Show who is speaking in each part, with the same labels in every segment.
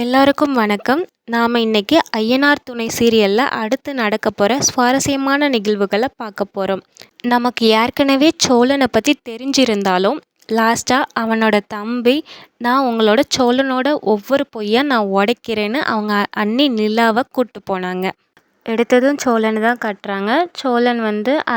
Speaker 1: எல்லாருக்கும் வணக்கம். நாம் இன்னைக்கு ஐயனார் துணை சீரியலில் அடுத்து நடக்க போகிற சுவாரஸ்யமான நிகழ்வுகளை பார்க்க போகிறோம். நமக்கு ஏற்கனவே சோழனை பற்றி தெரிஞ்சிருந்தாலும் லாஸ்ட்டாக அவனோட தம்பி, நான் உங்களோட சோழனோட ஒவ்வொரு பொய்யா நான் உடைக்கிறேன்னு அவங்க அண்ணி நிலாவை கூப்பிட்டு போனாங்க. எடுத்ததும் சோழனை தான் கட்டுறாங்க. சோழன்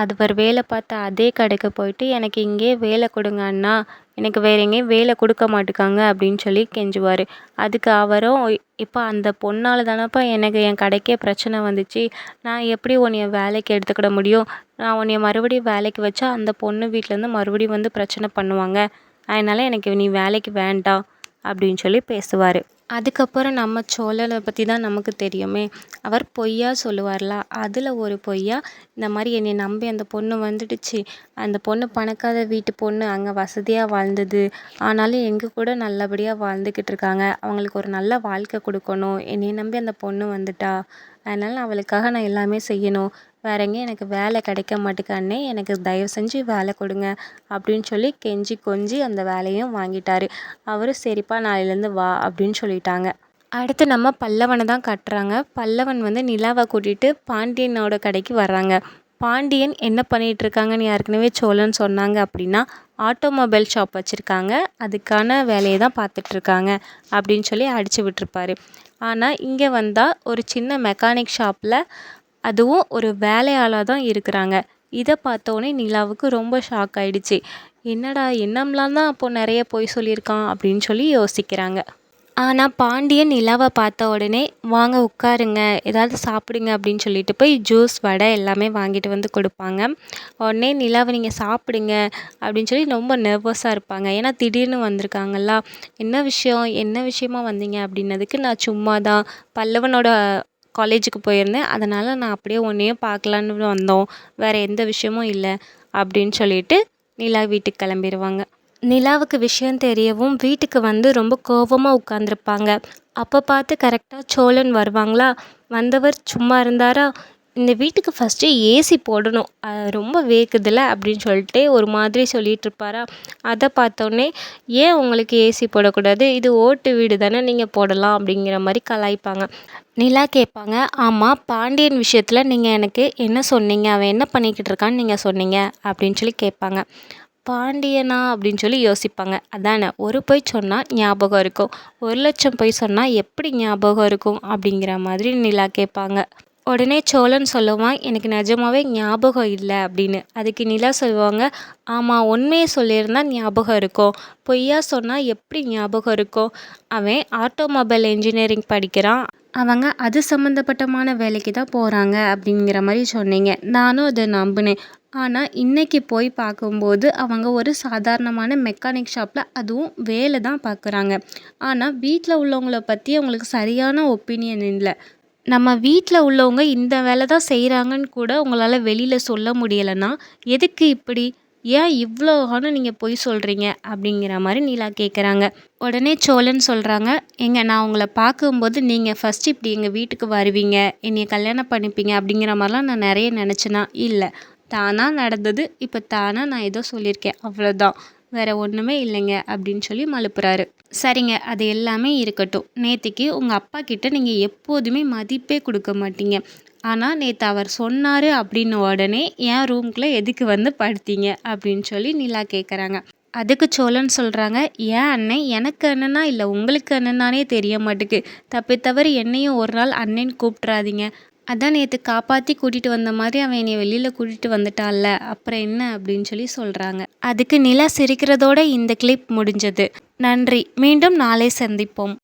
Speaker 1: அவர் வேலை பார்த்த அதே கடைக்கு போயிட்டு, எனக்கு இங்கே வேலை கொடுங்க அண்ணா, எனக்கு வேற எங்கேயும் வேலை கொடுக்க மாட்டுக்காங்க அப்படின்னு சொல்லி கெஞ்சுவார். அதுக்கு அவரும், இப்போ அந்த பொண்ணால் தானப்பா எனக்கு என் கடைக்கே பிரச்சனை வந்துச்சு, நான் எப்படி உன்னைய வேலைக்கு எடுத்துக்கிட முடியும், நான் உன்னைய மறுபடியும் வேலைக்கு வச்சா அந்த பொண்ணு வீட்டிலேருந்து மறுபடியும் பிரச்சனை பண்ணுவாங்க, அதனால் எனக்கு நீ வேலைக்கு வேண்டாம் அப்படின்னு சொல்லி பேசுவார். அதுக்கப்புறம் நம்ம சோழனை பற்றி தான் நமக்கு தெரியுமே. அவர் பொய்யா சொல்லுவார்ல, அதில் ஒரு பொய்யா இந்த மாதிரி என்னை நம்பி அந்த பொண்ணு வந்துடுச்சு, அந்த பொண்ணு பணக்கார வீட்டு பொண்ணு, அங்கே வசதியாக வாழ்ந்தது, ஆனாலும் எங்கள் கூட நல்லபடியாக வாழ்ந்துக்கிட்டு இருக்காங்க, அவங்களுக்கு ஒரு நல்ல வாழ்க்கை கொடுக்கணும், என்னை நம்பி அந்த பொண்ணு வந்துட்டா, அதனால் அவளுக்காக நான் எல்லாமே செய்யணும், வேற எங்கேயும் எனக்கு வேலை கிடைக்க மாட்டேங்குது அண்ணே, எனக்கு தயவு செஞ்சு வேலை கொடுங்க அப்படின்னு சொல்லி கெஞ்சி கொஞ்சி அந்த வேலையும் வாங்கிட்டாரு. அவரு சரிப்பா நாளையிலேருந்து வா அப்படின்னு சொல்லிட்டாங்க. அடுத்து நம்ம பல்லவனை தான் கட்டுறாங்க. பல்லவன் நிலாவை கூட்டிகிட்டு பாண்டியனோட கடைக்கு வர்றாங்க. பாண்டியன் என்ன பண்ணிகிட்டு இருக்காங்கன்னு ஏற்கனவே சோழன் சொன்னாங்க அப்படின்னா, ஆட்டோமொபைல் ஷாப் வச்சுருக்காங்க, அதுக்கான வேலையை தான் பார்த்துட்ருக்காங்க அப்படின்னு சொல்லி அடித்து விட்டுருப்பாரு. ஆனால் இங்கே வந்தால் ஒரு சின்ன மெக்கானிக் ஷாப்பில் அதுவும் ஒரு வேலையாளாக தான் இருக்கிறாங்க. இதை பார்த்தோன்னே நிலாவுக்கு ரொம்ப ஷாக் ஆகிடுச்சு. என்னடா என்னம்லாம் தான் அப்போது நிறைய பொய் சொல்லியிருக்கான் அப்படின்னு சொல்லி யோசிக்கிறாங்க. ஆனால் பாண்டியன் நிலாவை பார்த்த உடனே, வாங்க உட்காருங்க, ஏதாவது சாப்பிடுங்க அப்படின்னு சொல்லிட்டு போய் ஜூஸ் வடை எல்லாமே வாங்கிட்டு கொடுப்பாங்க. உடனே நிலாவை நீங்கள் சாப்பிடுங்க அப்படின்னு சொல்லி ரொம்ப நர்வஸாக இருப்பாங்க. ஏன்னா திடீர்னு வந்திருக்காங்களா, என்ன விஷயமா வந்தீங்க அப்படின்னதுக்கு, நான் சும்மா தான் பல்லவனோட காலேஜுக்கு போயிருந்தேன், அதனால் நான் அப்படியே உன்னையும் பார்க்கலான்னு வந்தோம், வேறு எந்த விஷயமும் இல்லை அப்படின்னு சொல்லிட்டு நிலா வீட்டுக்கு கிளம்பிடுவாங்க. நிலாவுக்கு விஷயம் தெரியவும் வீட்டுக்கு ரொம்ப கோபமாக உட்காந்துருப்பாங்க. அப்போ பார்த்து கரெக்டாக சோழன் வருவாங்களா, வந்தவர் சும்மா இருந்தாரா, இந்த வீட்டுக்கு ஃபஸ்ட்டு ஏசி போடணும், ரொம்ப வேக்குதில்ல அப்படின்னு சொல்லிட்டு ஒரு மாதிரி சொல்லிகிட்ருப்பாரா. அதை பார்த்தோன்னே, ஏன் உங்களுக்கு ஏசி போடக்கூடாது, இது ஓட்டு வீடு தானே, நீங்கள் போடலாம் அப்படிங்கிற மாதிரி கலாய்ப்பாங்க. நிலா கேட்பாங்க, ஆமாம் பாண்டியன் விஷயத்தில் நீங்கள் எனக்கு என்ன சொன்னீங்க, அவன் என்ன பண்ணிக்கிட்டு இருக்கான்னு நீங்கள் சொன்னீங்க அப்படின்னு சொல்லி கேட்பாங்க. பாண்டியனா அப்படின்னு சொல்லி யோசிப்பாங்க. அதானே, ஒரு பொய் சொன்னால் ஞாபகம் இருக்கும், 1,00,000 பொய் சொன்னால் எப்படி ஞாபகம் இருக்கும் அப்படிங்கிற மாதிரி நிலா கேட்பாங்க. உடனே சோழன் சொல்லுவான், எனக்கு நிஜமாவே ஞாபகம் இல்லை அப்படின்னு. அதுக்கு நிலா சொல்லுவாங்க, ஆமாம் உண்மையை சொல்லியிருந்தா ஞாபகம் இருக்கும், பொய்யா சொன்னால் எப்படி ஞாபகம் இருக்கும், அவன் ஆட்டோமொபைல் இன்ஜினியரிங் படிக்கிறான், அவங்க அது சம்மந்தப்பட்டமான வேலைக்கு தான் போகிறாங்க அப்படிங்கிற மாதிரி சொன்னீங்க, நானும் அதை நம்பினேன். ஆனால் இன்றைக்கி போய் பார்க்கும்போது அவங்க ஒரு சாதாரணமான மெக்கானிக் ஷாப்பில் அதுவும் வேலை தான் பார்க்குறாங்க. ஆனால் வீட்டில் உள்ளவங்கள பற்றி அவங்களுக்கு சரியான ஒப்பீனியன் இல்லை. நம்ம வீட்டில் உள்ளவங்க இந்த வேலை தான் செய்கிறாங்கன்னு கூட உங்களால் வெளியில் சொல்ல முடியலைன்னா எதுக்கு இப்படி, ஏன் இவ்வளோ காலம் நீங்கள் பொய் சொல்கிறீங்க அப்படிங்கிற மாதிரி நிலா கேட்குறாங்க. உடனே சோழன் சொல்கிறாங்க, நான் உங்களை பார்க்கும்போது நீங்கள் ஃபஸ்ட்டு இப்படி எங்கள் வீட்டுக்கு வருவீங்க, என்னைய கல்யாணம் பண்ணிப்பீங்க அப்படிங்கிற மாதிரிலாம் நான் நிறைய நினச்சேனா, இல்லை தானாக நடந்தது, இப்போ தானாக நான் ஏதோ சொல்லியிருக்கேன் அவ்வளோதான், வேறு ஒன்றுமே இல்லைங்க அப்படின்னு சொல்லி மழுப்புறாரு. சரிங்க, அது எல்லாமே இருக்கட்டும், நேற்றுக்கு உங்கள் அப்பா கிட்ட நீங்கள் எப்போதுமே மதிப்பே கொடுக்க மாட்டீங்க, ஆனால் நேற்று அவர் சொன்னார் அப்படின்னு உடனே என் ரூம்குள்ளே எதுக்கு படுத்தீங்க அப்படின்னு சொல்லி நிலா கேட்குறாங்க. அதுக்கு சோழன் சொல்கிறாங்க, ஏன் அண்ணன் எனக்கு அண்ணனா இல்லை உங்களுக்கு அண்ணனானே தெரிய மாட்டுக்கு, தப்பித்தவறு என்னையும் ஒரு நாள் அண்ணன் கூப்பிட்றாதீங்க, அதான் நேற்று காப்பாற்றி கூட்டிகிட்டு வந்த மாதிரி அவன் என்னை வெளியில் கூட்டிகிட்டு வந்துட்டான்ல, அப்புறம் என்ன அப்படின்னு சொல்லி சொல்கிறாங்க. அதுக்கு நிலா சிரிக்கிறதோட இந்த கிளிப் முடிஞ்சது. நன்றி, மீண்டும் நாளை சந்திப்போம்.